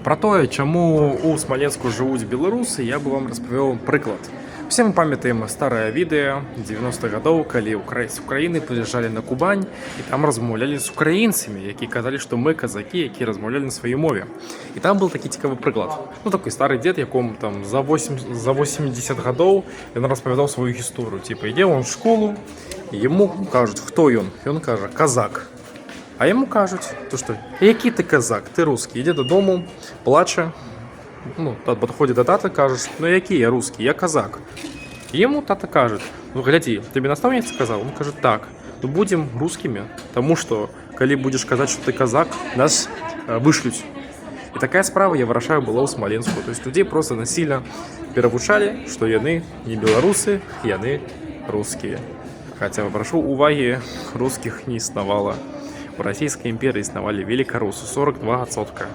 Про тое, чаму у Смаленску жывуць беларусы, я бы вам распавёў прыклад. Все мы памятаем старае відэа 90-х гадоў, калі з Украіны прыязджалі на Кубань і там размаўлялі з украінцамі, якія казалі, што мы казакі, якія размаўлялі на сваёй мове. І там был такі цікавы прыклад. Такой стары дзед, якому там за 80 гадоў ён распавядаў сваю гісторыю. Типа ідзе он в школу, і яму кажуць, хто ён? Ён кажа, казак. А яму кажуць, што які ты казак, ты рускі, ідзе дадому, плача. Подходит до тата, кажешь, які я русский, я казак. И ему тата кажет, гляди, тебе наставница сказала? Он кажет, так, будем русскими, потому что, коли будешь казать, что ты казак, нас вышлють. И такая справа, я вырашаю, была у Смоленску. То есть людей просто насильно перавучали, что яны не белорусы, яны русские. Хотя, прошу уваги, русских не існавала. В Российской империи існавали великоруссы, 42%.